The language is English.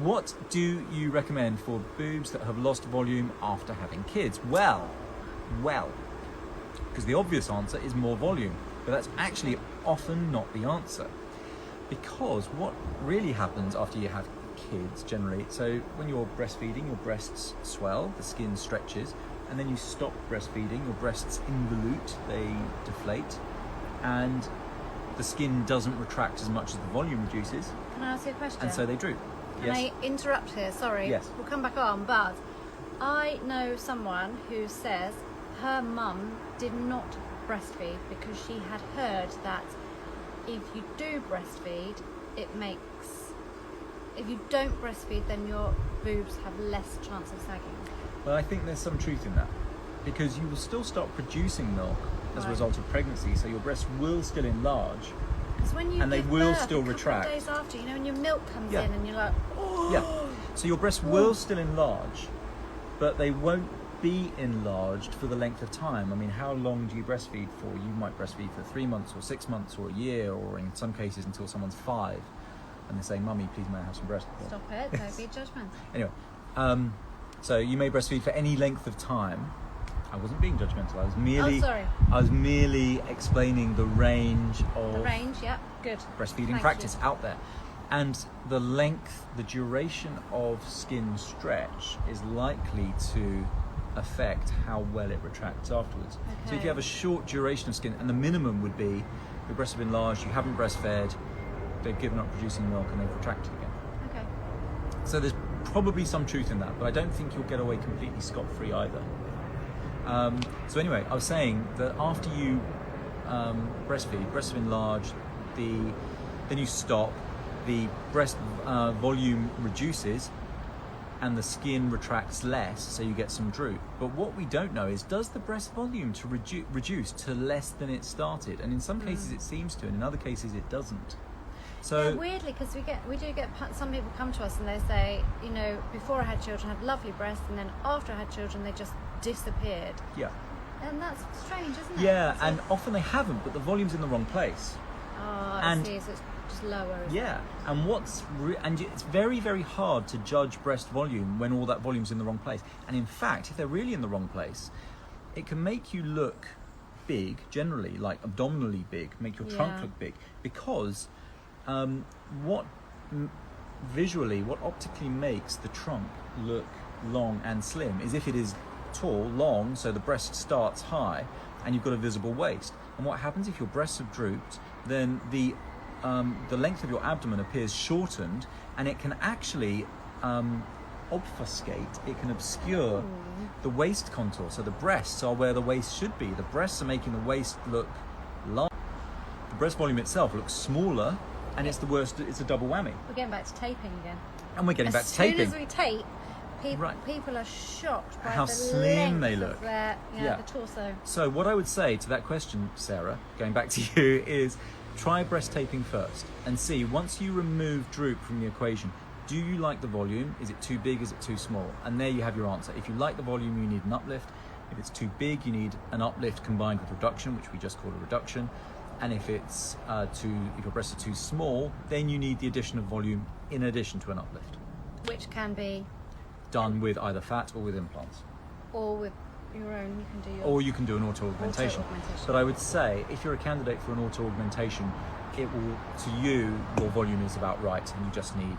what do you recommend for boobs that have lost volume after having kids? Well, because the obvious answer is more volume, but that's actually often not the answer. Because what really happens after you have kids generally, so when you're breastfeeding, your breasts swell, the skin stretches, and then you stop breastfeeding, your breasts involute, they deflate, and the skin doesn't retract as much as the volume reduces. Can I ask you a question? And so they droop. Can I interrupt here? Sorry. Yes. We'll come back on, but I know someone who says her mum did not breastfeed because she had heard that if you do breastfeed, if you don't breastfeed, then your boobs have less chance of sagging. Well, I think there's some truth in that, because you will still start producing milk as a result of pregnancy, so your breasts will still enlarge. Because when you and they give will birth, still a couple retract. of days after, you know, when your milk comes in and you're like, oh. Yeah. So your breasts will still enlarge, but they won't be enlarged for the length of time. I mean, how long do you breastfeed for? You might breastfeed for 3 months or 6 months or a year, or in some cases until someone's 5, and they say, "Mummy, please may I have some breast milk?" Stop it! Don't be judgmental. Anyway, so you may breastfeed for any length of time. I wasn't being judgmental. I was merely. Oh, sorry. I was merely explaining the range of. The range, yeah, good. Breastfeeding Thank practice you. out there, and the length, the duration of skin stretch is likely to affect how well it retracts afterwards. So if you have a short duration of skin, and the minimum would be your breasts have been enlarged, you haven't breastfed, they've given up producing milk, and they've retracted again. Okay. So there's probably some truth in that, but I don't think you'll get away completely scot-free either. So anyway, I was saying that after you breastfeed, breasts have enlarged, then you stop, the breast volume reduces, and the skin retracts less, so you get some droop. But what we don't know is, does the breast volume to reduce to less than it started? And in some cases it seems to, and in other cases it doesn't. So yeah, weirdly, because we do get some people come to us and they say, you know, before I had children I had lovely breasts, and then after I had children they just disappeared. Yeah. And that's strange, isn't it? Yeah, and often they haven't, but the volume's in the wrong place. Oh, I see, so it's just lower. Yeah, and and it's very, very hard to judge breast volume when all that volume's in the wrong place. And in fact, if they're really in the wrong place, it can make you look big, generally, like abdominally big, make your trunk look big, because what optically makes the trunk look long and slim is if it is tall, long, so the breast starts high and you've got a visible waist. And what happens if your breasts have drooped, then the length of your abdomen appears shortened, and it can actually obfuscate, it can obscure the waist contour. So the breasts are where the waist should be. The breasts are making the waist look large. The breast volume itself looks smaller, and it's the worst, it's a double whammy. We're getting back to taping again. And we're getting back to taping. As soon as we tape, people are shocked by how the slim length they look. of their, the torso. So what I would say to that question, Sarah, going back to you, is try breast taping first and see, once you remove droop from the equation, do you like the volume? Is it too big? Is it too small? And there you have your answer. If you like the volume, you need an uplift. If it's too big, you need an uplift combined with reduction, which we just call a reduction. And if it's if your breasts are too small, then you need the addition of volume in addition to an uplift. Which can be done with either fat or with implants. Or with your own, or you can do an auto-augmentation. But I would say, if you're a candidate for an auto-augmentation, it will, to you, your volume is about right, and you just need